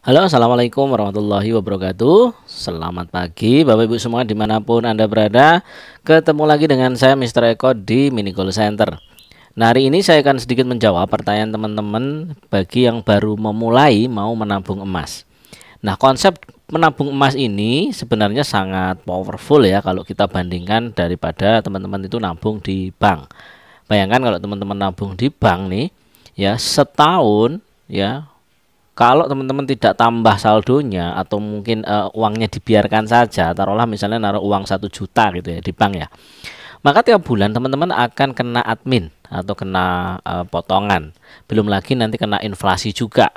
Halo, assalamualaikum warahmatullahi wabarakatuh. Selamat pagi, Bapak Ibu semua dimanapun Anda berada. Ketemu lagi dengan saya, Mr. Eko, di Mini Call Center. Nah, hari ini saya akan sedikit menjawab pertanyaan teman-teman bagi yang baru memulai mau menabung emas. Nah, konsep menabung emas ini sebenarnya sangat powerful ya kalau kita bandingkan daripada teman-teman itu nabung di bank. Bayangkan kalau teman-teman nabung di bank nih, ya setahun ya. Kalau teman-teman tidak tambah saldonya atau mungkin uangnya dibiarkan saja, taruhlah misalnya naruh uang 1 juta gitu ya di bank ya, maka tiap bulan teman-teman akan kena admin atau kena potongan. Belum lagi nanti kena inflasi juga.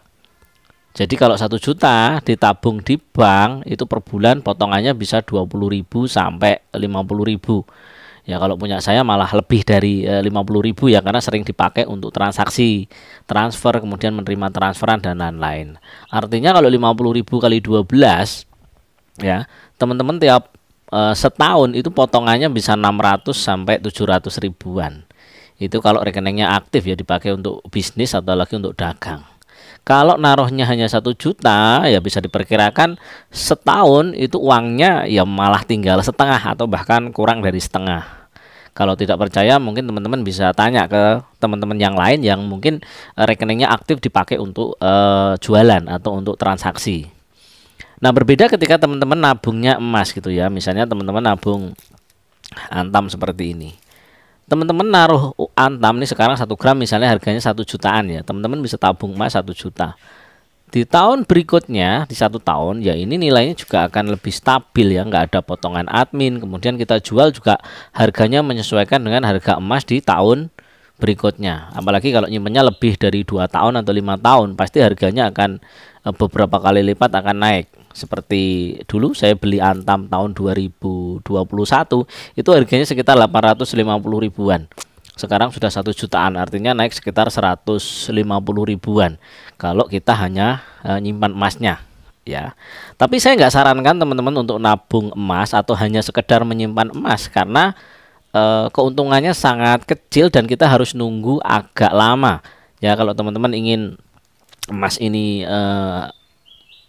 Jadi kalau 1 juta ditabung di bank itu per bulan potongannya bisa 20.000 sampai 50.000. Ya kalau punya saya malah lebih dari 50.000 ya, karena sering dipakai untuk transaksi, transfer, kemudian menerima transferan dan lain-lain. Artinya kalau 50.000 kali 12 ya, teman-teman tiap setahun itu potongannya bisa 600 sampai 700 ribuan. Itu kalau rekeningnya aktif ya, dipakai untuk bisnis atau lagi untuk dagang. Kalau naruhnya hanya 1 juta ya bisa diperkirakan setahun itu uangnya ya malah tinggal setengah atau bahkan kurang dari setengah. Kalau tidak percaya mungkin teman-teman bisa tanya ke teman-teman yang lain yang mungkin rekeningnya aktif dipakai untuk jualan atau untuk transaksi. Nah, berbeda ketika teman-teman nabungnya emas gitu ya. Misalnya teman-teman nabung antam seperti ini. Teman-teman naruh antam nih sekarang 1 gram misalnya harganya 1 jutaan ya. Teman-teman bisa tabung emas 1 juta. Di tahun berikutnya, di 1 tahun ya, ini nilainya juga akan lebih stabil ya, nggak ada potongan admin. Kemudian kita jual juga harganya menyesuaikan dengan harga emas di tahun berikutnya. Apalagi kalau nyimpennya lebih dari 2 tahun atau 5 tahun, pasti harganya akan beberapa kali lipat akan naik. Seperti dulu saya beli antam tahun 2021 itu harganya sekitar 850 ribuan. Sekarang sudah 1 jutaan, artinya naik sekitar 150 ribuan kalau kita hanya nyimpan emasnya ya. Tapi saya nggak sarankan teman-teman untuk nabung emas atau hanya sekedar menyimpan emas, karena keuntungannya sangat kecil dan kita harus nunggu agak lama ya. Kalau teman-teman ingin emas ini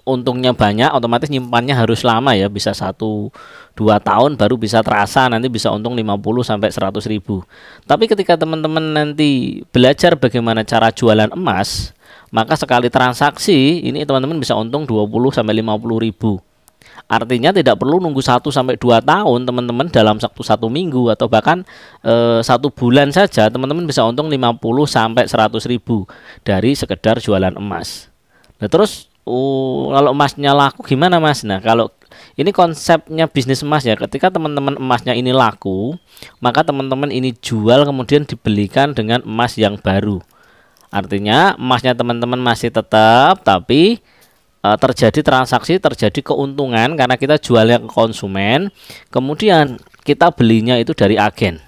untungnya banyak, otomatis nyimpannya harus lama ya, bisa 1-2 tahun baru bisa terasa, nanti bisa untung 50 sampai 100 ribu. Tapi ketika teman-teman nanti belajar bagaimana cara jualan emas, maka sekali transaksi ini teman-teman bisa untung 20 sampai 50 ribu. Artinya tidak perlu nunggu 1-2 tahun teman-teman, dalam satu minggu atau bahkan 1 bulan saja teman-teman bisa untung 50 sampai 100 ribu dari sekedar jualan emas. Nah, terus kalau emasnya laku gimana Mas? Nah, kalau ini konsepnya bisnis emas ya, ketika teman-teman emasnya ini laku, maka teman-teman ini jual kemudian dibelikan dengan emas yang baru. Artinya emasnya teman-teman masih tetap, tapi terjadi transaksi, terjadi keuntungan karena kita jualnya ke konsumen, kemudian kita belinya itu dari agen.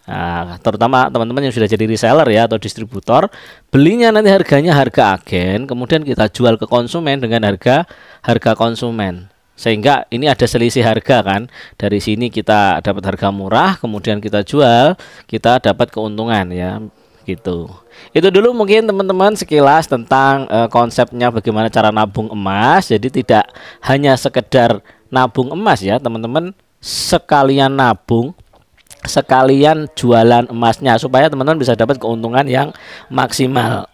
Nah, terutama teman-teman yang sudah jadi reseller ya atau distributor, belinya nanti harganya harga agen, kemudian kita jual ke konsumen dengan harga konsumen. Sehingga ini ada selisih harga kan. Dari sini kita dapat harga murah, kemudian kita jual, kita dapat keuntungan ya. Gitu. Itu dulu mungkin teman-teman sekilas tentang konsepnya bagaimana cara nabung emas. Jadi tidak hanya sekedar nabung emas ya, teman-teman sekalian nabung, sekalian jualan emasnya supaya teman-teman bisa dapat keuntungan yang maksimal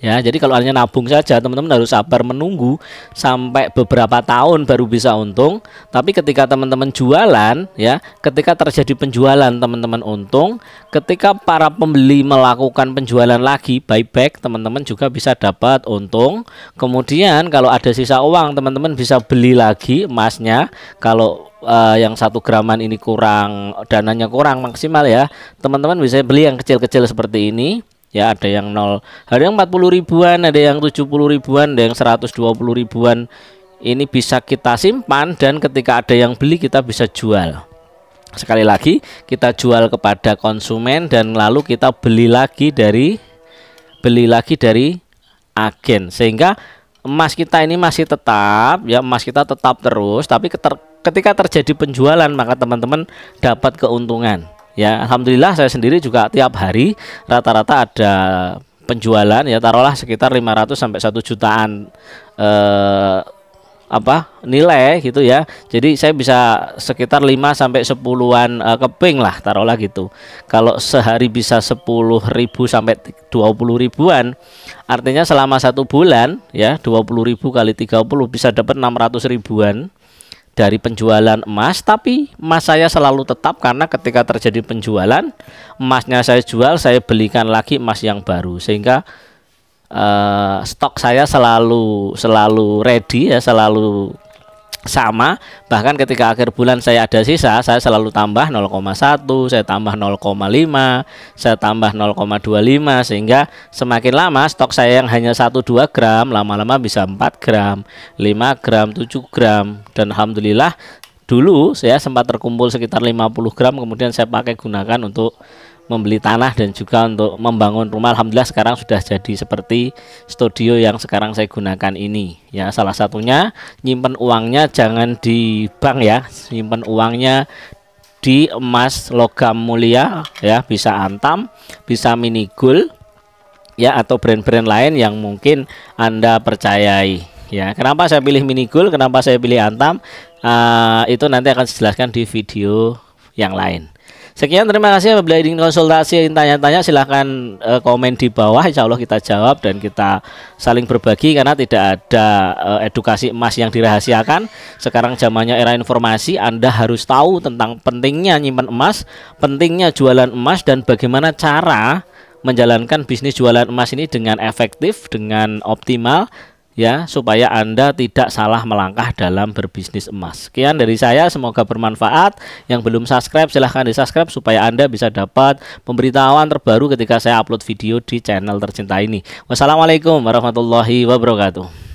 ya. Jadi kalau hanya nabung saja teman-teman harus sabar menunggu sampai beberapa tahun baru bisa untung. Tapi ketika teman-teman jualan ya, ketika terjadi penjualan teman-teman untung, ketika para pembeli melakukan penjualan lagi buyback, teman-teman juga bisa dapat untung. Kemudian kalau ada sisa uang teman-teman bisa beli lagi emasnya. Kalau yang 1 graman ini kurang, dananya kurang maksimal ya, teman-teman bisa beli yang kecil-kecil seperti ini ya. Ada yang 0, ada yang 40 ribuan, ada yang 70 ribuan, ada yang 120 ribuan. Ini bisa kita simpan dan ketika ada yang beli kita bisa jual. Sekali lagi kita jual kepada konsumen dan lalu kita beli lagi dari agen, sehingga emas kita ini masih tetap ya, emas kita tetap terus, tapi ketika terjadi penjualan maka teman-teman dapat keuntungan ya. Alhamdulillah saya sendiri juga tiap hari rata-rata ada penjualan ya, taruhlah sekitar 500 sampai 1 jutaan nilai gitu ya. Jadi saya bisa sekitar 5 sampai 10-an keping lah, taruhlah gitu. Kalau sehari bisa 10.000 sampai 20 ribuan, artinya selama 1 bulan ya 20.000 kali 30 bisa dapat 600 ribuan dari penjualan emas. Tapi emas saya selalu tetap, karena ketika terjadi penjualan emasnya saya jual, saya belikan lagi emas yang baru, sehingga stok saya selalu ready ya, selalu sama. Bahkan ketika akhir bulan saya ada sisa, saya selalu tambah 0,1, saya tambah 0,5, saya tambah 0,25, sehingga semakin lama stok saya yang hanya 1-2 gram lama-lama bisa 4 gram, 5 gram, 7 gram. Dan alhamdulillah dulu saya sempat terkumpul sekitar 50 gram, kemudian saya pakai gunakan untuk membeli tanah dan juga untuk membangun rumah. Alhamdulillah sekarang sudah jadi seperti studio yang sekarang saya gunakan ini ya. Salah satunya nyimpen uangnya jangan di bank ya, nyimpen uangnya di emas logam mulia ya, bisa Antam, bisa Mini Gold ya, atau brand-brand lain yang mungkin Anda percayai ya. Kenapa saya pilih Mini Gold, kenapa saya pilih Antam, itu nanti akan dijelaskan di video yang lain. Sekian, terima kasih. Apabila ingin konsultasi, ingin tanya-tanya, silahkan komen di bawah. Insya Allah kita jawab dan kita saling berbagi, karena tidak ada edukasi emas yang dirahasiakan. Sekarang zamannya era informasi, Anda harus tahu tentang pentingnya nyimpan emas, pentingnya jualan emas, dan bagaimana cara menjalankan bisnis jualan emas ini dengan efektif, dengan optimal ya, supaya Anda tidak salah melangkah dalam berbisnis emas. Sekian dari saya, semoga bermanfaat. Yang belum subscribe silahkan di subscribe supaya Anda bisa dapat pemberitahuan terbaru ketika saya upload video di channel tercinta ini. Wassalamualaikum warahmatullahi wabarakatuh.